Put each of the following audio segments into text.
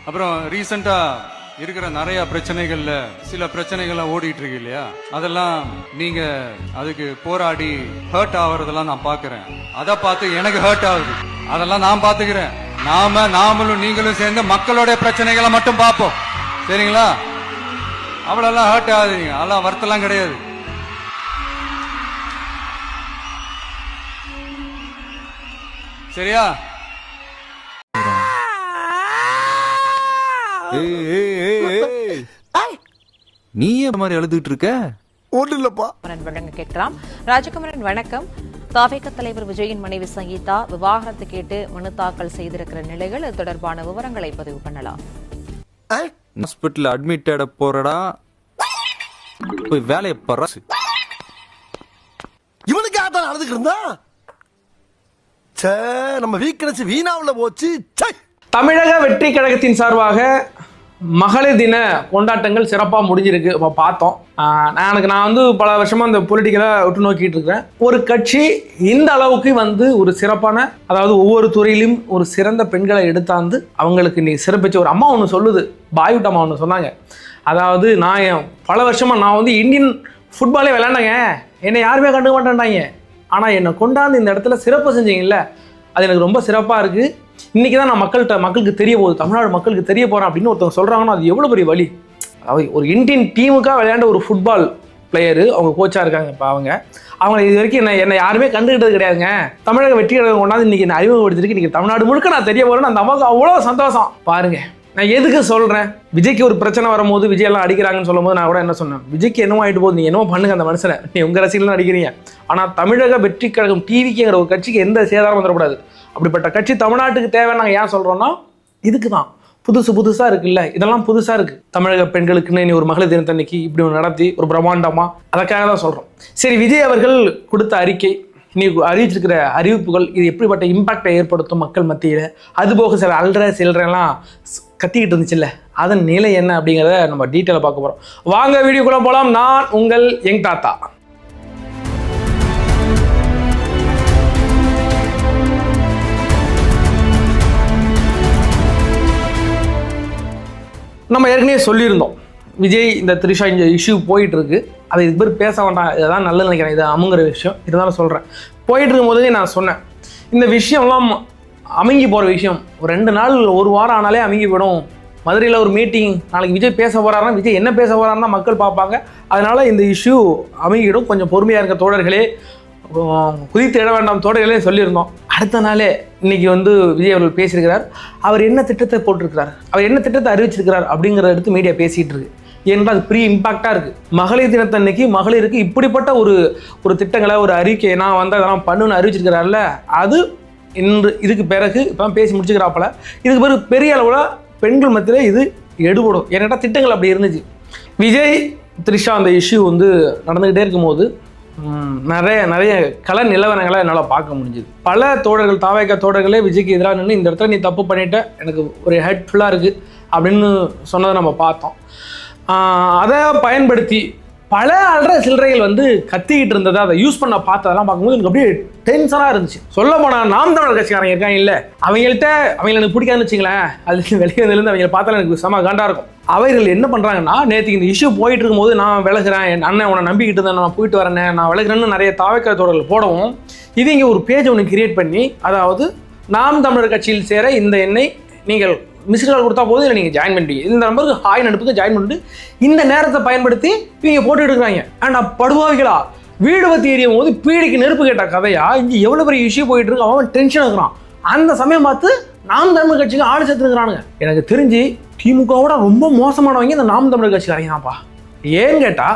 அப்புறம் ரீசெண்டா இருக்கிற நிறைய பிரச்சனைகள்ல சில பிரச்சனைகள்லாம் ஓடிட்டு இருக்கு இல்லையா, அதெல்லாம் நீங்க அதுக்கு போராடி ஹர்ட் ஆகுறதெல்லாம் நான் பாக்குறேன். அதை பார்த்து எனக்கு ஹர்ட் ஆகுது. அதெல்லாம் நான் பாத்துக்கிறேன். நாமளும் நீங்களும் சேர்ந்து மக்களுடைய பிரச்சனைகளை மட்டும் பார்ப்போம். சரிங்களா? அவ்வளோலாம் ஹர்ட் ஆகுதுங்க. அதெல்லாம் வருத்தெல்லாம் கிடையாது. சரியா? நீ ஏன் மாதிரி அழுதுட்டு இருக்க? ஒண்ணு இல்லப்பா. வழங்க கேட்கலாம். ராஜகுமரன் வணக்கம். தாவேக தலைவர் விஜயின் மனைவி சங்கீதா விவாகரத்து கேட்டு மனு தாக்கல் செய்திருக்கிற நிலைகள், இது தொடர்பான விவரங்களை பதிவு பண்ணலாம். ஹாஸ்பிட்டல் அட்மிட்டட போறடா, போய் வேலையை பாரு. இவனுக்காக தான் அழுதுகிட்டு இருந்தா நம்ம வீக்னஸ் வீணாவுல போச்சு. தமிழக வெற்றி கழகத்தின் சார்பாக மகளிர் தின கொண்டாட்டங்கள் சிறப்பாக முடிஞ்சிருக்கு. இப்போ பார்த்தோம். நான் வந்து பல வருஷமாக இந்த பொலிட்டிக்கலாக உற்று நோக்கிட்டு இருக்கிறேன். ஒரு கட்சி இந்த அளவுக்கு வந்து ஒரு சிறப்பான, அதாவது ஒவ்வொரு துறையிலும் ஒரு சிறந்த பெண்களை எடுத்தாந்து அவங்களுக்கு நீ சிறப்பிச்ச ஒரு அம்மா ஒன்று சொல்லுது, பாய்விட் அம்மா ஒன்று சொன்னாங்க. அதாவது நான் பல வருஷமாக நான் வந்து இந்தியன் ஃபுட்பாலே விளையாண்டேங்க, என்னை யாருமே கண்டுக்க மாட்டேன்டாங்க, ஆனால் என்னை கொண்டாந்து இந்த இடத்துல சிறப்பு செஞ்சீங்கல்ல, அது எனக்கு ரொம்ப சிறப்பாக இருக்குது. இன்றைக்கி தான் நான் மக்களுக்கு தெரிய போகுது, தமிழ்நாடு மக்களுக்கு தெரிய போகிறேன் அப்படின்னு ஒருத்தவங்க சொல்கிறாங்கன்னா அது எவ்வளோ பெரிய வழி. அதாவது ஒரு இந்தியன் டீமுக்காக விளையாண்ட ஒரு ஃபுட்பால் பிளேயரு அவங்க கோச்சாக இருக்காங்க. இப்போ அவங்க இது வரைக்கும் என்னை யாருமே கண்டுக்கிட்டது கிடையாதுங்க. தமிழக வெற்றி கழகம் கொண்டாந்து இன்றைக்கி என்ன அறிமுகப்படுத்திருக்கு, இன்றைக்கி தமிழ்நாடு முழுக்க நான் தெரிய போகிறேன்னு அந்த அம்மாவுக்கு அவ்வளோ சந்தோஷம். பாருங்கள், நான் எதுக்கு சொல்கிறேன், விஜய்க்கு ஒரு பிரச்சனை வரும்போது விஜய் எல்லாம் அடிக்கிறாங்கன்னு சொல்லும்போது நான் கூட என்ன சொன்னேன், விஜய்க்கு என்னமோ ஆகிட்டு போகுது, நீ என்னமோ பண்ணுங்க அந்த மனுஷனை, நீ உங்கள் ரசிகர்கள் தான் அடிக்கிறீங்க. ஆனால் தமிழக வெற்றி கழகம் டிவிக்குங்கிற ஒரு கட்சிக்கு எந்த சேதாரம் வந்துடக்கூடாது. அப்படிப்பட்ட கட்சி தமிழ்நாட்டுக்கு தேவைன்னு நாங்கள் ஏன் சொல்கிறோன்னா இதுக்கு தான். புதுசாக இருக்குல்ல, இதெல்லாம் புதுசாக இருக்குது. தமிழக பெண்களுக்குன்னு நீ ஒரு மகளிர் தினத்தன்னைக்கு இப்படி ஒன்று நடத்தி ஒரு பிரம்மாண்டமாக, அதற்காக தான் சொல்கிறோம். சரி, விஜய் அவர்கள் கொடுத்த அறிக்கை, நீ அறிவிச்சிருக்கிற அறிவிப்புகள், இது எப்படிப்பட்ட இம்பாக்டை ஏற்படுத்தும் மக்கள் மத்தியில், அதுபோக சில சில்லறைலாம் கத்திக்கிட்டு இருந்துச்சுல்ல, அதன் நிலை என்ன அப்படிங்கிறத நம்ம டீட்டெயிலாக பார்க்க போகிறோம். வாங்க வீடியோக்குள்ளே போகலாம். நான் உங்கள் யங் தாத்தா. நம்ம ஏற்கனவே சொல்லியிருந்தோம், விஜய் இந்த த்ரிஷா இந்த இஷ்யூ போயிட்டு இருக்கு, அதை இது பேர் பேச வேண்டாம், இதுதான் நல்லது நினைக்கிறேன், இது அமுங்கிற விஷயம், இருந்தாலும் சொல்கிறேன். போயிட்டு இருக்கும்போதே நான் சொன்னேன், இந்த விஷயம்லாம் அமுங்கி போகிற விஷயம், ஒரு 2 நாள் 1 வாரம் ஆனாலே அமுங்கி போயிடும். மதுரையில் ஒரு மீட்டிங், நாளைக்கு விஜய் பேச போகிறாருன்னா விஜய் என்ன பேச போகிறாருன்னா மக்கள் பார்ப்பாங்க, அதனால் இந்த இஷ்யூ அமுங்கிடும், கொஞ்சம் பொறுமையாக இருக்க தோழர்களே, குதித்து இட வேண்டாம் தோழர்களே சொல்லியிருந்தோம். அடுத்த நாளே இன்னைக்கு வந்து விஜய் அவர்கள் பேசியிருக்கிறார். அவர் என்ன திட்டத்தை போட்டிருக்கிறார், அவர் என்ன திட்டத்தை அறிவிச்சிருக்கிறார் அப்படிங்கிறத எடுத்து மீடியா பேசிகிட்டு இருக்கு. ஏன்னா அது பெரிய இம்பாக்டாக இருக்குது. மகளிர் தினத்தன்னைக்கு மகளிருக்கு இப்படிப்பட்ட ஒரு திட்டங்களை, ஒரு அறிக்கை, நான் வந்து அதெல்லாம் பண்ணுன்னு அறிவிச்சிருக்கிறார்ல, அது இன்று இதுக்கு பிறகு இப்போ பேசி முடிச்சுக்கிறாப்பல, இதுக்கு பிறகு பெரிய அளவில் பெண்கள் மத்தியில் இது எடுபடும். ஏன்னா திட்டங்கள் அப்படி இருந்துச்சு. விஜய் த்ரிஷா அந்த இஷ்யூ வந்து நடந்துக்கிட்டே இருக்கும்போது நிறைய கள நிலவரங்களை என்னால் பார்க்க முடிஞ்சுது. பல தோழர்கள், தாவேக தோழர்களே விஜய்க்கு எதிராக நின்று இந்த இடத்துல நீ தப்பு பண்ணிட்ட, எனக்கு ஒரு ஹெட்ஃபுல்லாக இருக்குது அப்படின்னு சொன்னதை நம்ம பார்த்தோம். அதை பயன்படுத்தி பல சில்லறைகள் வந்து கத்திக்கிட்டு இருந்ததை, அதை யூஸ் பண்ண பார்த்ததெல்லாம் பார்க்கும்போது எனக்கு அப்படியே டென்ஷனாக இருந்துச்சு. சொல்ல போனால் நாம் தமிழர் கட்சிக்காரங்க இருக்காங்க இல்லை, அவங்கள்ட்ட எனக்கு பிடிக்காதுன்னு வச்சுங்களேன், அது வெளியே வந்துலேருந்து அவங்க பார்த்தாலும் எனக்கு செம காண்டாக இருக்கும். அவர்கள் என்ன பண்ணுறாங்கன்னா, நேற்றுக்கு இந்த இஷ்யூ போயிட்டு இருக்கும்போது நான் விலகிறேன், என் அண்ணன் உன்னை நம்பிக்கிட்டு இருந்தேன், நான் போயிட்டு வரேன், நான் விலகிறேன்னு நிறைய தாவேக தோழர்கள் போடவும், இது இங்கே ஒரு பேஜ் ஒன்று கிரியேட் பண்ணி, அதாவது நாம் தமிழர் கட்சியில் சேர இந்த எண்ணை நீங்கள் மிஸ்டு கால் கொடுத்தா போதும், இல்லை நீங்கள் ஜாயின் பண்ணிட்டீங்க, இந்த நம்பருக்கு ஹாய் நடுப்புக்கு ஜாயின் பண்ணிட்டு இந்த நேரத்தை பயன்படுத்தி இவங்க போட்டுட்டு இருக்கிறாங்க. அண்ட் படுவாவிகளா வீடு பற்றி எரியும் போது பீடிக்கு நெருப்பு கேட்ட கதையா இங்கே எவ்வளோ பெரிய இஷ்யூ போயிட்டு இருக்கு, அவன் டென்ஷன் இருக்கிறான். அந்த சமயம் பார்த்து நாம் தமிழர் கட்சிக்கு ஆடு சேர்த்துருக்கிறானுங்க. எனக்கு தெரிஞ்சு திமுகவோட ரொம்ப மோசமானவங்க இந்த நாம் தமிழர் கட்சிக்காரங்க தான்ப்பா. ஏன்னு கேட்டால்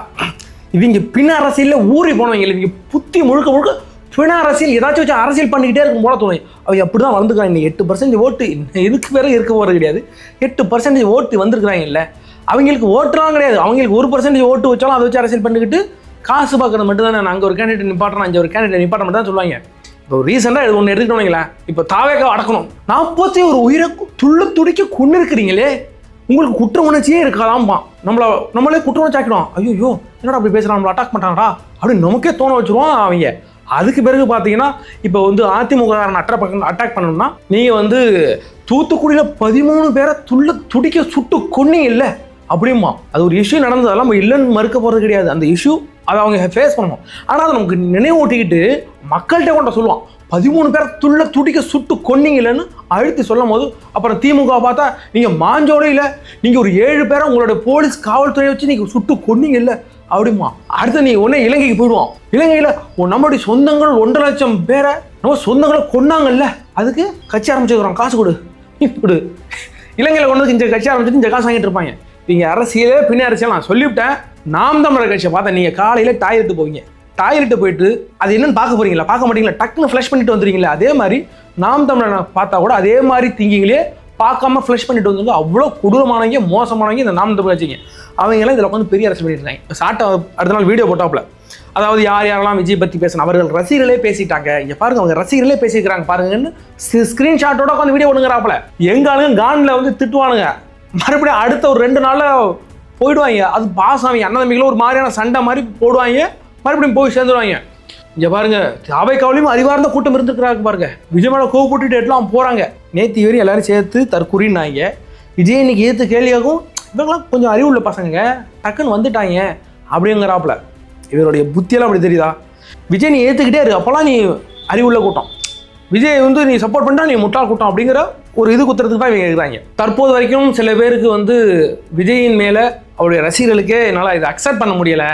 இவங்க பின் அரசியலில் ஊறி போனவங்க, இவங்க புத்தி முழுக்க பின் அரசியல் ஏதாச்சும் வச்சு அரசியல் பண்ணிக்கிட்டே இருக்கும் போல தோணும். அவங்க அப்படி தான் வளர்ந்துக்கிறாங்க. இன்னும் 8% ஓட்டு இதுக்கு வேறு இருக்க போகிறது கிடையாது. 8% ஓட்டு வந்திருக்கிறாங்க இல்லை, அவங்களுக்கு ஓட்டுலாம் கிடையாது. அவங்களுக்கு 1% ஓட்டு வச்சாலும் அதை வச்சு அரசியல் பண்ணிக்கிட்டு காசு பார்க்குறது மட்டும் தானே. நான் அங்கே ஒரு கேண்டிடேட் நிப்பாட்டுறேன், அங்கே ஒரு கேண்டிடேட் நிப்பாட்ட மட்டும் தான் சொல்லுவாங்க. இப்போ ரீசெண்டாக இது ஒன்று எடுத்துக்கிட்டோங்களேன், இப்போ தாவேக அடக்கணும், 41 உயிரை துடிக்க கொண்டு இருக்கிறீங்களே, உங்களுக்கு குற்ற உணர்ச்சியே இருக்காதாம்பா. நம்மளே குற்ற உணர்ச்சி ஆக்கிடும். ஐயோ என்னடா அப்படி பேசுகிறான், நம்மளை அட்டாக் பண்ணுறாங்கடா அப்படின்னு நமக்கே தோண வச்சுருவோம் அவங்க. அதுக்கு பிறகு பார்த்தீங்கன்னா இப்போ வந்து அதிமுக அட்டாக் பண்ணணும்னா நீங்கள் வந்து தூத்துக்குடியில் 13 பேரை துடிக்க சுட்டு கொன்னீங்க இல்லை அப்படிமா. அது ஒரு இஷ்யூ நடந்ததெல்லாம் நம்ம இல்லைன்னு மறுக்க போகிறது கிடையாது. அந்த இஷ்யூ அதை அவங்க ஃபேஸ் பண்ணணும். ஆனால் அதை நமக்கு நினைவூட்டிக்கிட்டு மக்கள்கிட்ட கொண்ட சொல்லுவான் 13 பேரை துடிக்க சுட்டு கொன்னீங்களேன்னு அழுத்தி சொல்லும் போது அப்புறம் திமுக பார்த்தா நீங்கள் மாஞ்சோலையில் நீங்கள் ஒரு 7 பேரை உங்களோட போலீஸ் காவல்துறையை வச்சு நீங்கள் சுட்டு கொன்னீங்கல்ல அப்படிமா. அடுத்து நீ உடனே இலங்கைக்கு போயிடுவான். இலங்கையில் நம்மளுடைய சொந்தங்கள் 1.5 லட்சம் பேரை நம்ம சொந்தங்களை கொன்னாங்கல்ல, அதுக்கு கட்சி ஆரம்பிச்சுக்கிறோம், காசு கொடு. இலங்கையில் கொண்டு இந்த கட்சி ஆரம்பிச்சுட்டு இந்த காசு வாங்கிட்டு இருப்பாங்க. நீங்கள் அரசியலே பின்ன அரசியல் நான் சொல்லிவிட்டேன். நாம் தமிழர் கட்சியை பார்த்தா நீங்கள் காலையில் டாய்லெட்டு போவீங்க, டாய்லெட்டு போயிட்டு அது என்னன்னு பார்க்க போறீங்களா, பார்க்க மாட்டீங்களா, டக்குன்னு ஃப்ளஷ் பண்ணிட்டு வந்துடுறீங்களா. அதே மாதிரி நாம் தமிழரை பார்த்தா கூட அதே மாதிரி திங்கிங்களே பார்க்காம ஃப்ளஷ் பண்ணிட்டு வந்து அவ்வளோ கொடூரமானவங்க மோசமானவங்க இந்த நாம் தமிழர் கட்சிங்க. அவங்களாம் இதில் உட்காந்து பெரிய அரசியல் பண்ணிட்டு இருக்காங்க. சாட்டை அடுத்த நாள் வீடியோ போட்டாப்புல, அதாவது யாரெல்லாம் விஜய் பற்றி பேசணும் அவர்கள் ரசிகர்களே பேசிட்டாங்க, இங்கே பாருங்க அவங்க ரசிகர்களே பேசிக்கிறாங்க பாருங்கன்னு ஸ்க்ரீன்ஷாட்டோட உட்காந்து வீடியோ பண்ணுங்கிறாப்புல. எங்காலும் கான்ல வந்து திட்டுவானுங்க, மறுபடியும் அடுத்த ஒரு 2 நாளில் போயிடுவாங்க. அது பாசாமி அண்ணன் தம்பிகளும் ஒரு மாதிரியான சண்டை மாதிரி போடுவாங்க, மறுபடியும் போய் சேர்ந்துருவாங்க. இங்கே பாருங்க அவைக்காவிலையும் அறிவார்ந்த கூட்டம் இருந்துருக்கிறாங்க பாருங்க. விஜய் மேலே கோவப்பட்டுட்டு எல்லாம் போகிறாங்க. நேற்று வரையும் எல்லாரும் சேர்த்து தற்கொறினாங்க. விஜய் இன்னைக்கு ஏற்று கேள்வியாகும் இவங்களாம் கொஞ்சம் அறிவுள்ள பசங்க டக்குன்னு வந்துட்டாங்க அப்படிங்கிறாப்புல. இவருடைய புத்தியெல்லாம் அப்படி தெரியுதா? விஜய் நீ ஏற்றுக்கிட்டே இருக்கு, அப்போல்லாம் நீ அறிவுள்ள கூட்டம். விஜய் வந்து நீ சப்போர்ட் பண்ணிட்டா நீ முட்டாள் கூட்டம் அப்படிங்கிற ஒரு இது குத்துறதுக்கு தான் இவங்க இருக்கிறாங்க. தற்போது வரைக்கும் சில பேருக்கு வந்து விஜயின் மேலே அவருடைய ரசிகர்களுக்கே என்னால் இதை அக்செப்ட் பண்ண முடியலை,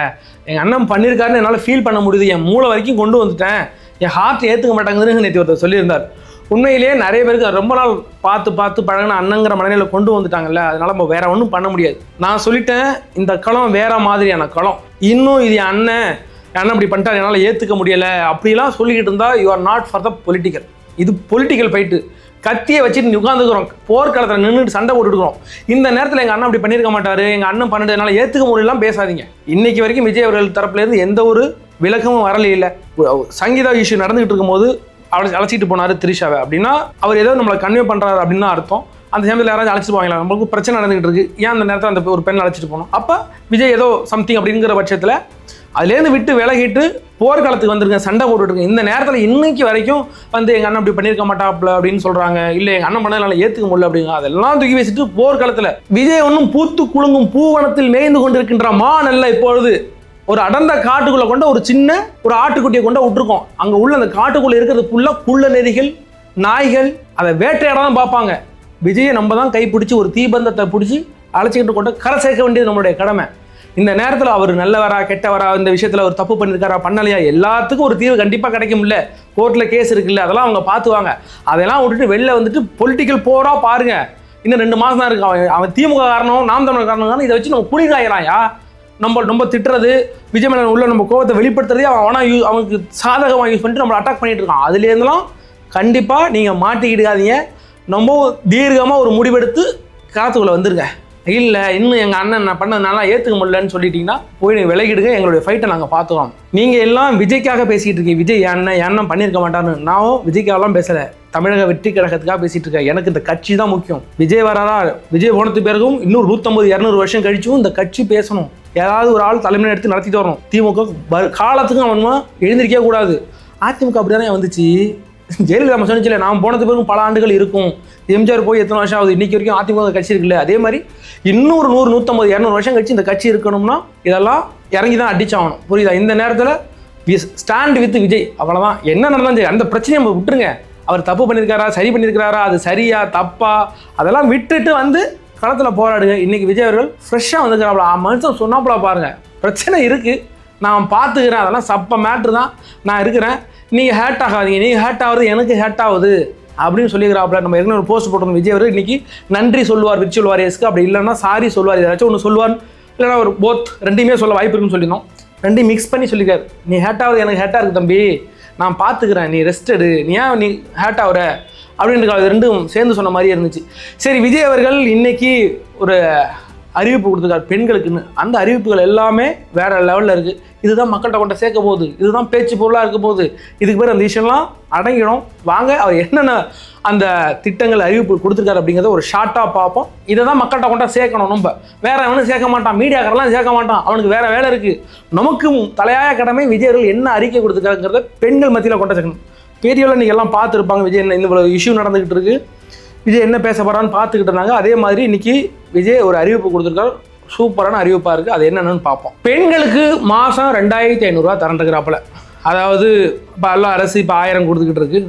எங்கள் அண்ணன் பண்ணியிருக்காருன்னு என்னால் ஃபீல் பண்ண முடியுது, என் மூளை வரைக்கும் கொண்டு வந்துட்டேன், என் ஹார்ட் ஏற்றுக்க மாட்டாங்குதுன்னு நேற்று ஒருத்தர் சொல்லியிருந்தார். உண்மையிலேயே நிறைய பேருக்கு ரொம்ப நாள் பார்த்து பழகின அண்ணங்கிற மனநிலையில் கொண்டு வந்துட்டாங்கல்ல, அதனால நம்ம வேற ஒன்றும் பண்ண முடியாது. நான் சொல்லிட்டேன், இந்த களம் வேற மாதிரியான களம். இன்னும் இது அண்ணன் இப்படி பண்ணிட்டாரு என்னால் ஏற்றுக்க முடியலை அப்படிலாம் சொல்லிக்கிட்டு இருந்தா you are not for the political. இது பொலிட்டிக்கல் ஃபைட்டு. கத்தியை வச்சுட்டு உட்காந்துக்கிறோம், போர்க்களத்தில் நின்றுட்டு சண்டை போட்டுக்கிறோம். இந்த நேரத்தில் எங்கள் அண்ணன் அப்படி பண்ணியிருக்க மாட்டார், எங்கள் அண்ணன் பண்ணிட்டதுனால ஏற்றுக்க முடியலாம் பேசாதீங்க. இன்னைக்கு வரைக்கும் விஜய் அவர்கள் தரப்புலேருந்து எந்த ஒரு விளக்கமும் வரல. இல்லை சங்கீதா இஷ்யூ நடந்துகிட்டு இருக்கும்போது அழைச்சிட்டு போனார் திரிஷாவை அப்படின்னா அவர் ஏதோ நம்மளை கன்வே பண்ணுறாரு அப்படின்னு அர்த்தம். அந்த சமயத்தில் யாராவது அழைச்சிட்டு போவாங்களா, நம்மளுக்கு பிரச்சனை நடந்துகிட்டு இருக்கு, ஏன் அந்த நேரத்தில் அந்த ஒரு பெண் அழைச்சிட்டு போகணும்? அப்போ விஜய் ஏதோ சம்திங் அப்படிங்கிற பட்சத்தில் அதுலேருந்து விட்டு விலகிட்டு போர்க்காலத்துக்கு வந்துருங்க, சண்டை போட்டுருங்க. இந்த நேரத்தில் இன்னைக்கு வரைக்கும் வந்து எங்கள் அண்ணன் அப்படி பண்ணியிருக்க மாட்டாப்ல அப்படின்னு சொல்கிறாங்க, இல்லை எங்கள் அண்ணன் பண்ணதுனால ஏற்றுக்க முடியல அப்படிங்க. அதெல்லாம் தூக்கி வச்சுட்டு போர்க்காலத்தில் விஜய் ஒன்றும் பூத்து குலுங்கும் பூவனத்தில் மேய்ந்து கொண்டிருக்கின்ற மானல்ல. இப்பொழுது ஒரு அடர்ந்த காட்டுக்குள்ளே கொண்ட ஒரு சின்ன ஒரு ஆட்டுக்குட்டியை கொண்டு விட்டுருக்கோம். அங்கே உள்ள அந்த காட்டுக்குள்ளே இருக்கிறது ஃபுல்லாக குள்ள நெறிகள் நாய்கள் அதை வேட்டையாடாதான் பார்ப்பாங்க. விஜயை நம்ம தான் கைப்பிடிச்சி ஒரு தீபந்தத்தை பிடிச்சி அழைச்சிக்கிட்டு கொண்டு கரை சேர்க்க வேண்டியது நம்மளுடைய கடமை. இந்த நேரத்தில் அவர் நல்லவரா கெட்டவரா, இந்த விஷயத்தில் அவர் தப்பு பண்ணியிருக்காரா பண்ணலையா, எல்லாத்துக்கும் ஒரு தீர்வு கண்டிப்பாக கிடைக்கும்ல. கோர்ட்டில் கேஸ் இருக்குல்ல, அதெல்லாம் அவங்க பார்த்துவாங்க. அதெல்லாம் விட்டுட்டு வெளில வந்துட்டு பொலிட்டிக்கல் போராக பாருங்க. இன்னும் 2 மாதம் தான் இருக்கு. அவன் திமுக காரணம் நாம் தமிழர் காரணம் இதை வச்சு நம்ம குளிகாயலாம்யா. நம்ம திட்டுறது விஜய் மேலே உள்ள நம்ம கோபத்தை வெளிப்படுத்துறதே அவனுக்கு சாதகமாக யூஸ் பண்ணிட்டு நம்மளை அட்டாக் பண்ணிட்டு இருக்கான். அதுலேருந்துலாம் கண்டிப்பாக நீங்கள் மாட்டிக்கிடாதீங்க. ரொம்ப தீர்க்கமாக ஒரு முடிவெடுத்து காலத்துக்குள்ளே வந்துருங்க. இல்லை இன்னும் எங்கள் அண்ணன் நான் பண்ணதுனால ஏற்றுக்க முடியலன்னு சொல்லிட்டீங்கன்னா போய் நீங்கள் விலகிடுங்க, எங்களுடைய ஃபைட்டை நாங்கள் பார்த்துக்கிறோம். நீங்கள் எல்லாம் விஜய்க்காக பேசிகிட்டு இருக்கீங்க, விஜய் அண்ணன் பண்ணியிருக்க மாட்டான்னு. நான் விஜய்க்காகலாம் பேசலை, தமிழக வெற்றி கழகத்துக்காக பேசிகிட்டு இருக்கேன். எனக்கு இந்த கட்சி தான் முக்கியம். விஜய் வராரா, விஜய் போனது பிறகும் இன்னும் 150-200 வருஷம் கழிச்சும் இந்த கட்சி பேசணும். ஏதாவது ஒரு ஆள் தலைமையை எடுத்து நடத்திட்டு வரணும். திமுக காலத்துக்கும் அவனுமா எழுந்திருக்கவே கூடாது. அதிமுக அப்படி தானே வந்துச்சு. ஜெயலலிதா நம்ம சொன்னிச்சில்ல, நான் போனது பிறகும் பல ஆண்டுகள் இருக்கும். எம்ஜிஆர் போய் எத்தனை வருஷம் ஆகுது, இன்னைக்கு வரைக்கும் அதிமுக கட்சி இருக்குல்ல. அதே மாதிரி இன்னும் ஒரு 100, 150, 200 வருஷம் கழிச்சு இந்த கட்சி இருக்கணும்னா இதெல்லாம் இறங்கி தான் அடிச்சாகணும். புரியுதா? இந்த நேரத்தில் ஸ்டாண்ட் வித் விஜய், அவ்வளோதான். என்ன நடந்தாலும் சரி, அந்த பிரச்சனையை நம்ம விட்டுருங்க. அவர் தப்பு பண்ணியிருக்காரா சரி பண்ணியிருக்கிறாரா, அது சரியா தப்பா, அதெல்லாம் விட்டுட்டு வந்து களத்தில் போராடுங்க. இன்னைக்கு விஜய் அவர்கள் ஃப்ரெஷ்ஷாக வந்துக்கிறாப்ல. மனுஷன் சொன்னாப்புல பாருங்க, பிரச்சனை இருக்குது நான் பார்த்துக்கிறேன், அதெல்லாம் சப்ப மேட்ரு தான், நான் இருக்கிறேன், நீங்கள் ஹேட் ஆகாதீங்க, நீங்கள் ஹேட் ஆகுறது எனக்கு ஹேட் ஆகுது அப்படின்னு சொல்லிக்கிறாப்புல. நம்ம ஏற்கனவே ஒரு போஸ்ட் போட்டோம், விஜய் அவர்கள் இன்னைக்கு நன்றி சொல்லுவார் விர்ச்சுவல் வாரியர்ஸ்க்கு, அப்படி இல்லைன்னா சாரி சொல்லுவார், ஏதாச்சும் ஒன்று சொல்லுவார், இல்லைனா ஒரு போத் ரெண்டையுமே சொல்ல வாய்ப்பு இருக்குன்னு சொல்லியிருந்தோம். ரெண்டையும் மிக்ஸ் பண்ணி சொல்லிக்காரு. நீ ஹேட் ஆகுது எனக்கு ஹேட்டாக இருக்குது தம்பி, நான் பார்த்துக்கிறேன், நீ ரெஸ்ட் எடு, நீ ஏன் நீ ஹேட் ஆகுற அப்படின்ட்டு அது ரெண்டும் சேர்ந்து சொன்ன மாதிரியே இருந்துச்சு. சரி, விஜய் அவர்கள் இன்னைக்கு ஒரு அறிவிப்பு கொடுத்துருக்காரு பெண்களுக்குன்னு. அந்த அறிவிப்புகள் எல்லாமே வேற லெவலில் இருக்குது. இதுதான் மக்கள்கிட்ட கொண்டு சேர்க்க போகுது, இதுதான் பேச்சு பொருளாக இருக்க போகுது. இதுக்கு பேர் அந்த விஷயம்லாம் அடங்கிடும். வாங்க அவர் என்னென்ன அந்த திட்டங்கள் அறிவிப்பு கொடுத்துருக்காரு அப்படிங்கிறத ஒரு ஷார்ட்டாக பார்ப்போம். இதை தான் மக்கள்கிட்ட கொண்டா சேர்க்கணும். நம்ம வேற அவனும் சேர்க்க மாட்டான், மீடியாக்காரெல்லாம் சேர்க்க மாட்டான், அவனுக்கு வேற வேலை இருக்குது. நமக்கும் தலையாய கடமை விஜய் அவர்கள் என்ன அறிக்கை கொடுத்துருக்காருங்கிறத பெண்கள் மத்தியில் கொண்டு சேர்க்கணும். பெரியவர்கள் நீங்கள் எல்லாம் பார்த்துருப்பாங்க, விஜய் என்ன இந்த இஷ்யூ நடந்துக்கிட்டு இருக்கு, விஜய் என்ன பேச போகிறான்னு பார்த்துக்கிட்டு இருந்தாங்க. அதே மாதிரி இன்னைக்கு விஜய் ஒரு அறிவிப்பு கொடுத்துருக்காரு, சூப்பரான அறிவிப்பாக இருக்குது. அது என்னென்னு பார்ப்போம். பெண்களுக்கு மாதம் 2500 தரண்டுக்கிறாப்புல. அதாவது இப்போ எல்லாம் அரசு இப்போ 1000 கொடுத்துக்கிட்டு இருக்கு.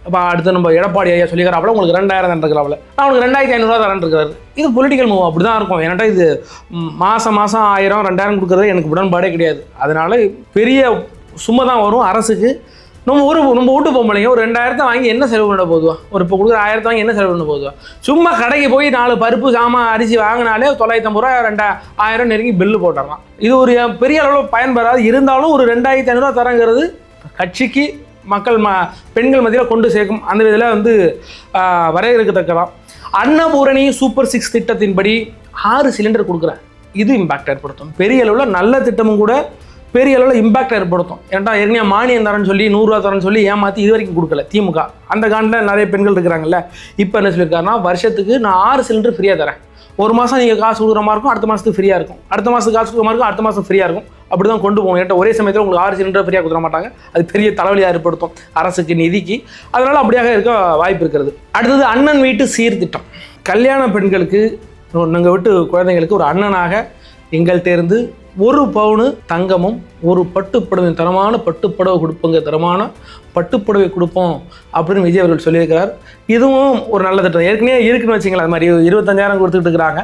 இப்போ அடுத்து நம்ம எடப்பாடி ஐயா சொல்லிக்கிறாப்புல உங்களுக்கு 2000 தரண்டுக்கிறாப்புல. நான் உங்களுக்கு 2500 தரண்டுருக்காரு. இது பொலிட்டிக்கல் மூவ் அப்படி தான் இருக்கும். ஏன்னாட்டா இது மாதம் 1000 2000 கொடுக்குறது எனக்கு உடன்பாடே கிடையாது. அதனால பெரிய சும்மா தான் வரும் அரசுக்கு. நம்ம வீட்டு பொம்பளைங்க ஒரு 2000 வாங்கி என்ன செலவு பண்ண போதுவா? ஒரு இப்போ கொடுக்குற 1000 வாங்கி என்ன செலவு பண்ண போதுவா? சும்மா கடைக்கு போய் 4 பருப்பு சாமான் அரிசி வாங்கினாலே 950 ரூபா 2000 நெருங்கி பில்லு போட்டுடலாம். இது ஒரு பெரிய அளவில் பயன்பெறாது. இருந்தாலும் ஒரு 2500 தரங்கிறது கட்சிக்கு மக்கள் பெண்கள் மத்தியில் கொண்டு சேர்க்கும். அந்த இதில் வந்து வரையறுக்கத்தக்கலாம். அன்னபூரணி சூப்பர் 6 திட்டத்தின்படி 6 சிலிண்டர் கொடுக்குறேன். இது இம்பாக்ட் ஏற்படுத்தும். பெரிய அளவில் நல்ல திட்டமும் கூட பெரிய அளவில் இம்பாக்ட் ஏற்படுத்தும். ஏன்னா ஏற்கனவே மானியம் தரேன்னு சொல்லி 100 ரூபா தரேன்னு சொல்லி ஏமாற்றி இது வரைக்கும் கொடுக்கல திமுக. அந்த காண்டில் நிறைய பெண்கள் இருக்கிறாங்கல்ல. இப்போ என்ன சொல்லியிருக்காருன்னா, வருஷத்துக்கு நான் 6 சிலிண்டர் ஃப்ரீயாக தரேன். ஒரு மாதம் நீங்கள் காசு கொடுக்குற மாதிரி இருக்கும், அடுத்த மாதத்துக்கு ஃப்ரீயாக இருக்கும். அடுத்த மாதத்துக்கு காசு கொடுக்குற மாதிரி இருக்கும், அடுத்த மாதம் ஃப்ரீயாக இருக்கும். அப்படி தான் கொண்டு போகணும். ஏன்ட்ட ஒரே சமயத்தில் உங்களுக்கு 6 சிலிண்டர் ஃப்ரீயாக கொடுத்துட மாட்டாங்க. அது பெரிய தலைவலியாக ஏற்படுத்தும் அரசுக்கு, நிதிக்கு. அதனால் அப்படியாக இருக்க வாய்ப்பு இருக்கிறது. அடுத்தது அண்ணன் வீட்டு சீர்திட்டம். கல்யாண பெண்களுக்கு, நாங்கள் வீட்டு குழந்தைங்களுக்கு ஒரு அண்ணனாக எங்கள்கிட்ட இருந்து 1 பவுனு தங்கமும் 1 பட்டுப்புடவை, தரமான பட்டுப்புடவை கொடுப்போங்க, தரமான பட்டுப்புடவை கொடுப்போம் அப்படின்னு விஜய் அவர்கள் சொல்லியிருக்கிறார். இதுவும் ஒரு நல்ல திட்டம். ஏற்கனவே இருக்குன்னு வச்சிங்களேன். அது மாதிரி 25,000 கொடுத்துட்டு இருக்கிறாங்க.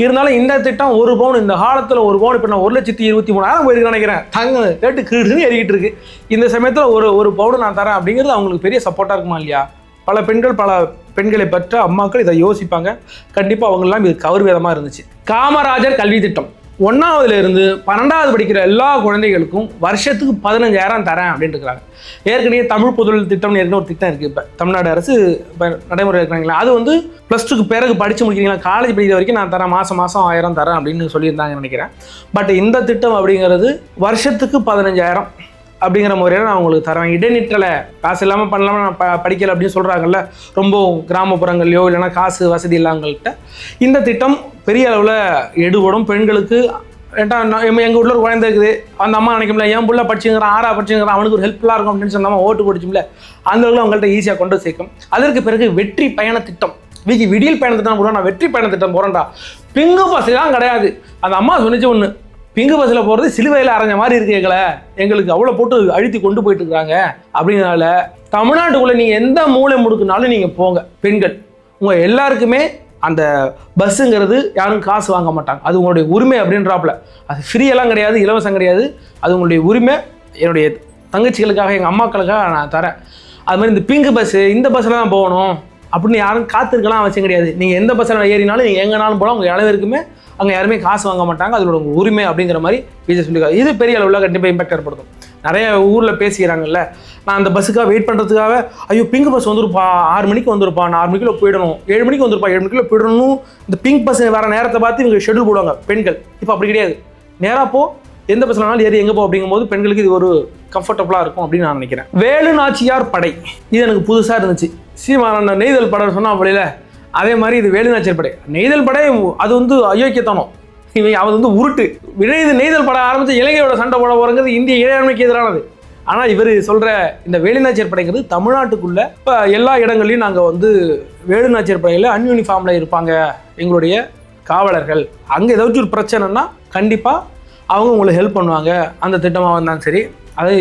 இருந்தாலும் இந்த திட்டம் 1 பவுன், இந்த காலத்தில் 1 பவுன் இப்போ நான் 1,23,000 போயிருக்கு நினைக்கிறேன். தங்க ரேட்டு கிடுன்னு ஏறிக்கிட்டு இருக்கு. இந்த சமயத்தில் ஒரு பவுன் நான் தரேன் அப்படிங்கிறது அவங்களுக்கு பெரிய சப்போர்ட்டாக இருக்குமா இல்லையா? பல பெண்களை பற்ற அம்மாக்கள் இதை யோசிப்பாங்க. கண்டிப்பாக அவங்கெல்லாம் இது கௌரவமாக இருந்துச்சு. காமராஜர் கல்வி திட்டம் 1ஆவதுல இருந்து 12ஆவது படிக்கிற எல்லா குழந்தைகளுக்கும் வருஷத்துக்கு 15,000 தரேன் அப்படின்னு இருக்கிறாங்க. ஏற்கனவே தமிழ் புதல் திட்டம்னு ஏற்கனவே ஒரு திட்டம் இருக்குது. இப்போ தமிழ்நாடு அரசு இப்போ நடைமுறை இருக்கிறாங்களா, அது வந்து +2க்கு பிறகு படித்து முடிக்கிறீங்களா, காலேஜ் படிக்கிற வரைக்கும் நான் தரேன், மாதம் 1000 தரேன் அப்படின்னு சொல்லியிருந்தாங்கன்னு நினைக்கிறேன். பட் இந்த திட்டம் அப்படிங்கிறது வருஷத்துக்கு 15,000 அப்படிங்கிற முறையில் நான் உங்களுக்கு தரேன். இடைநிற்றலை காசு இல்லாமல் பண்ணலாமல் நான் படிக்கலை அப்படின்னு சொல்கிறாங்கல்ல, ரொம்ப கிராமப்புறங்கள்லையோ இல்லைனா காசு வசதி இல்லாமங்கள்கிட்ட இந்த திட்டம் பெரிய அளவில் எடுபடும். பெண்களுக்கு எங்கள் வீட்டில் ஒரு குழந்தை இருக்குது, அந்த அம்மா நினைக்கும்ல என் புள்ள படிச்சுங்கிறான், 6ஆ படிச்சுங்கிறான், அவனுக்கு ஒரு ஹெல்ப்ஃபுல்லாக இருக்கும் அப்படின்னு சொன்னாமல் ஓட்டு போட்டுச்சும்ல, அந்த அளவுக்கு அவங்கள்ட்ட ஈஸியாக கொண்டு சேர்க்கும். அதற்கு பிறகு வெற்றி பயண திட்டம். விடியல் பயண திட்டம் போகிறோம், நான் வெற்றி பயண திட்டம் போகிறேன்டா. பிங்கு பஸ்லாம் கிடையாது. அந்த அம்மா சொன்னிச்சு ஒன்று, பிங்கு பஸ்ஸில் போகிறது சிலுவையில் அரைஞ்ச மாதிரி இருக்குங்களே, எங்களுக்கு அவ்வளோ போட்டு அழுத்தி கொண்டு போயிட்டு இருக்கிறாங்க. அப்படின்னால தமிழ்நாட்டுக்குள்ளே நீங்கள் எந்த மூலை முடுக்குனாலும் நீங்கள் போங்க, பெண்கள் உங்கள் எல்லாருக்குமே அந்த பஸ்ஸுங்கிறது யாரும் காசு வாங்க மாட்டாங்க. அது உங்களுடைய உரிமை அப்படின்றாப்புல. அது ஃப்ரீயெல்லாம் கிடையாது, இலவசம் கிடையாது, அது உங்களுடைய உரிமை. என்னுடைய தங்கச்சிகளுக்காக, எங்கள் அம்மாக்களுக்காக நான் தரேன். அது மாதிரி இந்த பிங்கு பஸ்ஸு, இந்த பஸ்ஸில் தான் போகணும் அப்படின்னு யாரும் காத்திருக்கலாம் அவசியம் கிடையாது. நீங்கள் எந்த பஸ்ஸில் ஏறினாலும் நீங்கள் எங்கேனாலும் போகலாம், உங்கள் அளவிற்குமே அங்கே யாருமே காசு வாங்க மாட்டாங்க. அதோட உங்கள் உரிமை அப்படிங்கிற மாதிரி விஜய் சொல்லியிருக்காரு. இது பெரிய அளவில் கண்டிப்பாக இம்பாக்ட் ஏற்படுத்தும். நிறைய ஊரில் பேசிக்கிறாங்கல்ல, நான் அந்த பஸ்ஸுக்காக வெயிட் பண்ணுறதுக்காக, ஐயோ பிங்க் பஸ் வந்துருப்பா, 6 மணிக்கு வந்துருப்பா, நான் 6 மணிக்குள்ள போயிடணும், 7 மணிக்கு வந்துருப்பா, 7 மணிக்குள்ள போயிடணும். இந்த பிங்க் பஸ் வேறு நேரத்தை பார்த்து இவங்க ஷெட்யூல் போடுவாங்க பெண்கள். இப்போ அப்படி கிடையாது. நேராக போ, எந்த பஸ்லனாலும் ஏறி எங்கே போ அப்படிங்கும்போது பெண்களுக்கு இது ஒரு கம்ஃபர்டபுளாக இருக்கும் அப்படின்னு நான் நினைக்கிறேன். வேலு நாச்சியார் படை, இது எனக்கு புதுசாக இருந்துச்சு. சீமானந்த நெய்தல் படம் சொன்னால் அப்படியில, அதே மாதிரி இது வேலு நாச்சியார் படை. நெய்தல் படை அது வந்து அயோக்கியத்தனம், அவன் வந்து உருட்டு. நெய்தல் படம் ஆரம்பித்து இலங்கையோட சண்டை போட போகிறங்கிறது இந்திய இறையாண்மைக்கு எதிரானது. ஆனால் இவர் சொல்கிற இந்த வேலுநாச்சியார் படைங்கிறது தமிழ்நாட்டுக்குள்ளே இப்போ எல்லா இடங்கள்லையும் நாங்கள் வந்து வேலுநாச்சியார் படையில் அன்யூனிஃபார்மில் இருப்பாங்க எங்களுடைய காவலர்கள். அங்கே ஏதாச்சும் ஒரு பிரச்சனைனா கண்டிப்பாக அவங்க உங்களுக்கு ஹெல்ப் பண்ணுவாங்க. அந்த திட்டமாக வந்தாலும் சரி, அது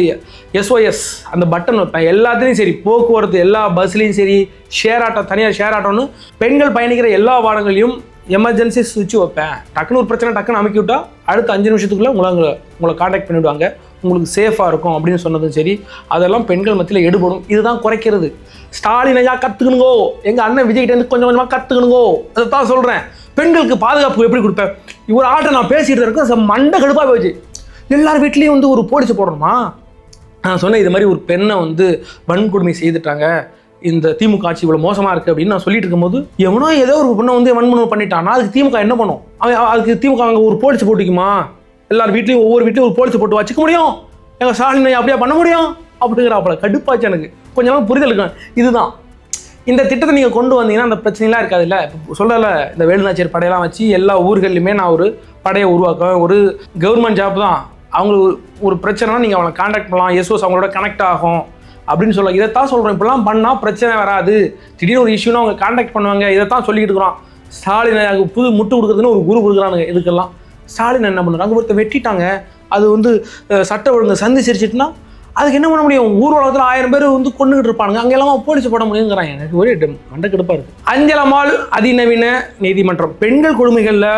SOS அந்த பட்டன் வைப்பேன் எல்லாத்துலேயும் சரி, போக்குவரத்து எல்லா பஸ்லேயும் சரி, ஷேர் ஆட்டோ, தனியார் ஷேர் ஆட்டோன்னு பெண்கள் பயணிக்கிற எல்லா வாகனங்களையும் எமர்ஜென்சி சுவிட்ச் வைப்பேன். டக்குன்னு ஒரு பிரச்சனை டக்குன்னு அமைக்கி விட்டா அடுத்த 5 நிமிஷத்துக்குள்ளே உங்களை காண்டாக்ட் பண்ணிவிடுவாங்க, உங்களுக்கு சேஃபாக இருக்கும் அப்படின்னு சொன்னதும் சரி. அதெல்லாம் பெண்கள் மத்தியில் எடுபடும். இதுதான் குறைக்கிறது. ஸ்டாலின் ஐயா கற்றுக்கணுங்கோ, எங்கள் அண்ணன் விஜய்கிட்டேருந்து கொஞ்சம் கொஞ்சமாக கற்றுக்கணுங்கோ, அதை தான் சொல்கிறேன். பெண்களுக்கு பாதுகாப்பு எப்படி கொடுப்பேன்? ஒரு ஆட்டை நான் பேசிகிட்டு இருக்கேன், மண்டை கடுப்பாக போச்சு. எல்லார் வீட்லேயும் வந்து ஒரு போலீஸ் போடணுமா? நான் சொன்னேன், இது மாதிரி ஒரு பெண்ணை வந்து வன்கொடுமை செய்துட்டாங்க, இந்த திமுக ஆட்சி இவ்வளோ மோசமாக இருக்குது அப்படின்னு நான் சொல்லிட்டு இருக்கும்போது எவனோ ஏதோ ஒரு பொண்ணை வந்து வன்மனம் பண்ணிட்டான்னா அதுக்கு திமுக என்ன பண்ணும்? அதுக்கு திமுக அங்கே ஒரு போலீஸ் போட்டுக்குமா? எல்லார் வீட்லையும் ஒவ்வொரு வீட்லையும் ஒரு போலீஸ் போட்டு வச்சுக்க முடியும்? எங்கள் ஸ்டாலின் அப்படியா பண்ண முடியும் அப்படிங்கிறாப்புல கடுப்பாச்சு எனக்கு. கொஞ்சம் நாள் புரிதல் இருக்கும். இதுதான் இந்த திட்டத்தை நீங்கள் கொண்டு வந்தீங்கன்னா அந்த பிரச்சனைலாம் இருக்காதுல்ல. இப்போ சொல்லலை, இந்த வேலுநாச்சியார் படையெல்லாம் வச்சு எல்லா ஊர்கள்லையுமே நான் ஒரு படையை உருவாக்குவேன். ஒரு கவர்மெண்ட் ஜாப் தான், அவங்களுக்கு ஒரு பிரச்சனைனா நீங்கள் அவங்களை கான்டாக்ட் பண்ணலாம், எஸ்ஓஸ் அவங்களோட கனெக்ட் ஆகும் அப்படின்னு சொல்ல. இதைத்தான் சொல்கிறோம். இப்படிலாம் பண்ணால் பிரச்சனை வராது. திடீர்னு ஒரு இஷ்யூனா அவங்க கான்டாக்ட் பண்ணுவாங்க. இதைத்தான் சொல்லிட்டு இருக்கிறோம். ஸ்டாலின் புது முட்டு கொடுக்குறதுன்னு ஒரு குரு கொடுக்குறானுங்க. இதுக்கெல்லாம் ஸ்டாலின் என்ன பண்ணுறாங்க? ஒருத்தர் வெட்டிட்டாங்க, அது வந்து சட்ட ஒழுங்கு சந்தி சிரிச்சிட்டுனா அதுக்கு என்ன பண்ண முடியும்? ஊர் உலகத்தில் 1000 பேர் வந்து கொண்டுகிட்டு இருப்பானுங்க, அங்கெல்லாம் போலீஸ் போட முடியுங்கிறாங்க. எனக்கு ஒரே மண்டக்கெடுப்பாக இருக்குது. அஞ்சலம்மாள் அதிநவீன நீதிமன்றம். பெண்கள் கொடுமைகளில்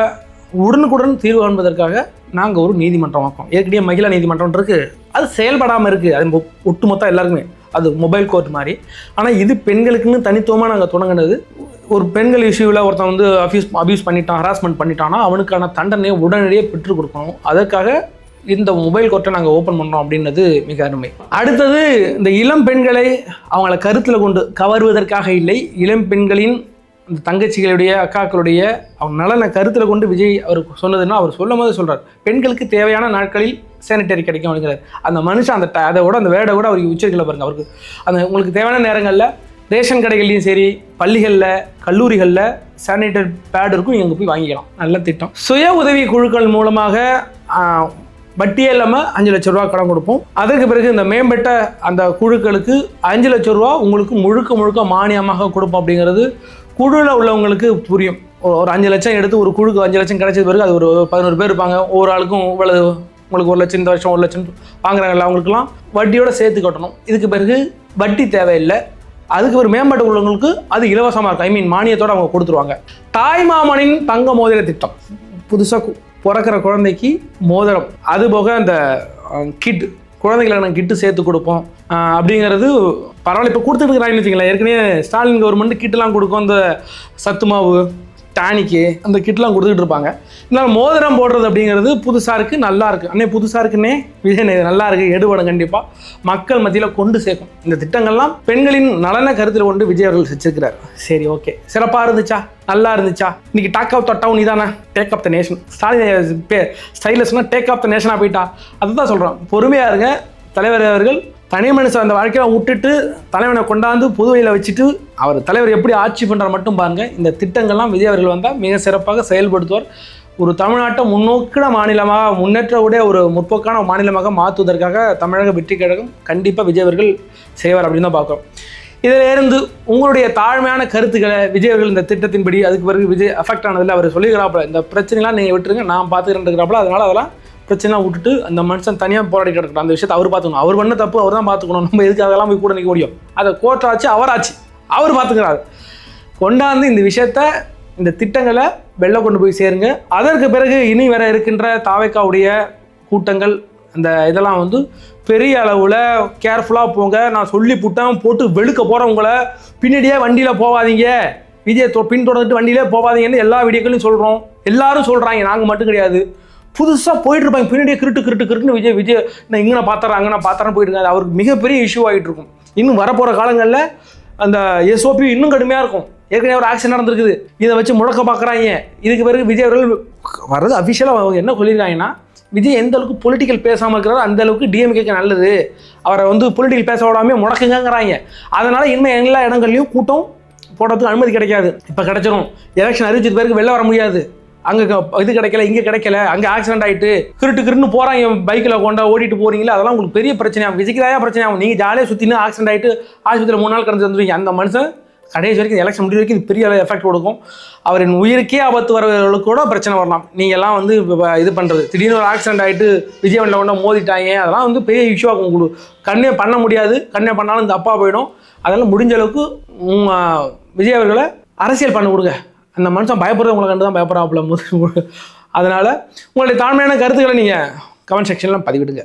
உடனுக்குடன் தீர்வு காண்பதற்காக நாங்கள் ஒரு நீதிமன்றம் வைப்போம். ஏற்கனவே மகிழா நீதிமன்றம் இருக்குது, அது செயல்படாமல் இருக்குது. அது ஒட்டுமொத்தம் எல்லாருக்குமே அது மொபைல் கோர்ட் மாதிரி. ஆனால் இது பெண்களுக்குன்னு தனித்துவமாக நாங்கள் தொடங்கினது. ஒரு பெண்கள் இஷ்யூவில் ஒருத்தன் வந்து அபியூஸ் பண்ணிட்டான், ஹராஸ்மெண்ட் பண்ணிட்டான்னா அவனுக்கான தண்டனையை உடனடியாக பெற்றுக் கொடுக்கணும். அதற்காக இந்த மொபைல் கோர்ட்டை நாங்கள் ஓப்பன் பண்ணுறோம் அப்படின்றது மிக அருமை. அடுத்தது, இந்த இளம் பெண்களை அவங்கள கருத்தில் கொண்டு கவருவதற்காக இல்லை, இளம் பெண்களின் இந்த தங்கச்சிகளுடைய அக்காக்களுடைய அவங்க நலனை கருத்தில் கொண்டு விஜய் அவர் சொன்னதுன்னா, அவர் சொல்லும் போது சொல்கிறார், பெண்களுக்கு தேவையான நாட்களில் சானிட்டரி கிடைக்கும் அப்படிங்கிறார். அந்த மனுஷன் அந்த அதோட அந்த வேர்டை கூட அவருக்கு உச்சரிக்கல பாருங்க. அவருக்கு அந்த உங்களுக்கு தேவையான நேரங்களில் ரேஷன் கடைகள்லையும் சரி, பள்ளிகளில், கல்லூரிகளில் சானிட்டரி பேட் இருக்கும், இங்கே போய் வாங்கிக்கலாம். நல்ல திட்டம். சுய உதவி குழுக்கள் மூலமாக வட்டியே இல்லாமல் 5 லட்ச ரூபா கடன் கொடுப்போம். அதற்கு பிறகு இந்த மேம்பட்ட அந்த குழுக்களுக்கு 5 லட்ச ரூபா உங்களுக்கு முழுக்க மானியமாக கொடுப்போம். அப்படிங்கிறது குழுவில் உள்ளவங்களுக்கு புரியும். ஒரு 5 லட்சம் எடுத்து ஒரு குழுக்கு 5 லட்சம் கிடைச்சது பிறகு அது ஒரு 11 பேர் இருப்பாங்க. ஒவ்வொரு ஆளுக்கும் இவ்வளவு, உங்களுக்கு 1 லட்சம், இந்த வருஷம் 1 லட்சம் வாங்குறாங்கல்ல, அவங்களுக்குலாம் வட்டியோட சேர்த்து கட்டணும். இதுக்கு பிறகு வட்டி தேவையில்லை. அதுக்கு ஒரு மேம்பட்ட உள்ளவங்களுக்கு அது இலவசமாக இருக்கும். மானியத்தோடு அவங்க கொடுத்துருவாங்க. தாய்மாமனின் தங்க மோதிர திட்டம். புதுசாக பிறக்கிற குழந்தைக்கு மோதிரம், அதுபோக அந்த கிட், குழந்தைகளை கிட்டு சேர்த்து கொடுப்போம் அப்படிங்கிறது பரவாயில்ல. இப்போ கொடுத்துட்டு இருக்கிறாங்கன்னு வச்சுங்களேன். ஏற்கனவே ஸ்டாலின் கவர்மெண்ட் கிட்டெலாம் கொடுக்கும். அந்த சத்து மாவு, டானிக்கு, அந்த கிட்லாம் கொடுத்துட்டு இருப்பாங்க. இதனால் மோதிரம் போடுறது அப்படிங்கிறது புதுசாக இருக்குது, நல்லா இருக்குது. அண்ணே புதுசாக இருக்குன்னே விஜய் நல்லா இருக்குது, எடுபடும், கண்டிப்பாக மக்கள் மத்தியில் கொண்டு சேர்க்கும். இந்த திட்டங்கள்லாம் பெண்களின் நலனை கருத்தில் கொண்டு விஜய் அவர்கள் செஞ்சிருக்கிறார். சரி, ஓகே, சிறப்பாக இருந்துச்சா, நல்லா இருந்துச்சா? இன்னைக்கு டாக் ஆஃப் த டவுன் இதானே, take off the nation. Stalin ஸ்டைலஸ்னா டேக் ஆஃப் த நேஷனாக போயிட்டா. அதுதான் சொல்கிறோம். பொறுமையாக இருங்க. தலைவர் அவர்கள் தனி மனுஷன் அந்த வாழ்க்கையை விட்டுட்டு தலைவனை கொண்டாந்து புதுவையில் வச்சுட்டு அவர் தலைவர் எப்படி ஆட்சி பண்ணுறார் மட்டும் பாருங்கள். இந்த திட்டங்கள்லாம் விஜய் அவர்கள் வந்தால் மிக சிறப்பாக செயல்படுத்துவார். ஒரு தமிழ்நாட்டை முன்னோக்கின மாநிலமாக, முன்னேற்றவுடைய ஒரு முற்போக்கான மாநிலமாக மாற்றுவதற்காக தமிழக வெற்றி கழகம் கண்டிப்பாக விஜய் அவர்கள் செய்வார் அப்படின்னு தான் பார்க்குறோம். இதில் இருந்து உங்களுடைய தாழ்மையான கருத்துக்களை விஜய் அவர்கள் இந்த திட்டத்தின்படி, அதுக்கு பிறகு விஜய் அஃபெக்ட் ஆனதில் அவர் சொல்லிக்கிறாப்புல, இந்த பிரச்சனைலாம் நீங்கள் விட்டுருங்க, நான் பார்த்துக்கிறேன்றாப்புல. அதனால் அதெல்லாம் பிரச்சனை விட்டுட்டு அந்த மனுஷன் தனியாக போராடி கிடக்கணும். அந்த விஷயத்தை அவர் பார்த்துக்கணும். அவர் பண்ண தப்பு அவர் தான் பார்த்துக்கணும். நம்ம எதுக்கு அதெல்லாம் போய் கூட நிற்க முடியும்? அதை கோர்ட்டாச்சு, அவராச்சு, அவர் பார்த்துக்கிறாரு. கொண்டாந்து இந்த விஷயத்த, இந்த திட்டங்களை வெளில கொண்டு போய் சேருங்க. அதற்கு பிறகு இனி வர இருக்கின்ற தாவேக்காவுடைய கூட்டங்கள், அந்த இதெல்லாம் வந்து பெரிய அளவில் கேர்ஃபுல்லாக போங்க. நான் சொல்லி போட்டு வெளுக்க போகிறவங்கள பின்னாடியே வண்டியில் போகாதீங்க, விஜயை பின்தொடர்ந்துட்டு வண்டியிலே போகாதீங்கன்னு எல்லா வீடியோக்களையும் சொல்கிறோம். எல்லாரும் சொல்கிறாங்க, நாங்கள் மட்டும் கிடையாது. புதுசாக போயிட்டு இருப்பாங்க பின்னாடியே கிருட்டுன்னு விஜய் நான் இங்கே பார்த்துறேன், அங்கே நான் பார்த்துறேன்னு போயிட்டு இருக்காது. அவருக்கு மிகப்பெரிய இஷ்யூ ஆகிட்டு இருக்கும். இன்னும் வரப்போகிற காலங்களில் அந்த எஸ்ஓபி இன்னும் கடுமையாக இருக்கும். ஏற்கனவே ஒரு ஆக்சிடென்ட் நடந்திருக்குது, இதை வச்சு முழக்க பார்க்குறாங்க. இதுக்கு பிறகு விஜய் அவர்கள் வர்றது அஃபிஷியலாக அவங்க என்ன சொல்லியிருக்காங்கன்னா, விஜய் எந்த அளவுக்கு பொலிட்டிக்கல் பேசாமல் இருக்கிறாரோ அந்த அளவுக்கு டிஎம்கேக்கு நல்லது, அவரை வந்து பொலிட்டிக்கல் பேச விடாமல் முடக்குங்கிறாங்க. அதனால் இனிமேல் எல்லா இடங்கள்லையும் கூட்டம் போடுறதுக்கு அனுமதி கிடைக்காது. இப்போ கிடைச்சிடும். எலெக்ஷன் அறிவிச்சது பேருக்கு வெளில வர முடியாது. அங்கே இது கிடைக்கல, இங்கே கிடைக்கல, அங்கே ஆக்சிடென்ட் ஆகிட்டு கிருட்டுன்னு போகிறாங்க, பைக்கில் கொண்டா ஓடிட்டு போகிறீங்களே, அதெல்லாம் உங்களுக்கு பெரிய பிரச்சனையாகும். விஜய்க்குதாயா பிரச்சனையாகும். நீங்கள் ஜாலியாக சுற்றினு ஆக்சிடென்ட் ஆகிட்டு ஆஸ்பத்திரியில் 3 நாள் கடந்து வந்துடுவீங்க. அந்த மனுஷன் கடைசி வரைக்கும் எலெக்ஷன் முடிவு வரைக்கும் இது பெரிய எஃபெக்ட் கொடுக்கும். அவரின் உயிருக்கே ஆபத்து வரவர்களுக்கு கூட பிரச்சனை வரலாம். நீங்கள் எல்லாம் வந்து இது பண்ணுறது, திடீர்னு ஒரு ஆக்சிடென்ட் ஆகிட்டு விஜய் வண்டியில் கொண்டா மோதிட்டாங்க, அதெல்லாம் வந்து பெரிய இஷ்யூ ஆகும். உங்களுக்கு கண்ணே பண்ண முடியாது, கண்ணே பண்ணாலும் இந்த அப்பா போயிடும். அதெல்லாம் முடிஞ்ச அளவுக்கு விஜய் அவர்களை அரசியல் பண்ண கொடுங்க. அந்த மனுஷன் பயப்படுறது உங்களை கண்டு தான் பயப்படுறாப்புல. அதனால் உங்களுடைய தாழ்மையான கருத்துக்களை நீங்கள் கமெண்ட் செக்ஷனில் பதிவிடுங்க.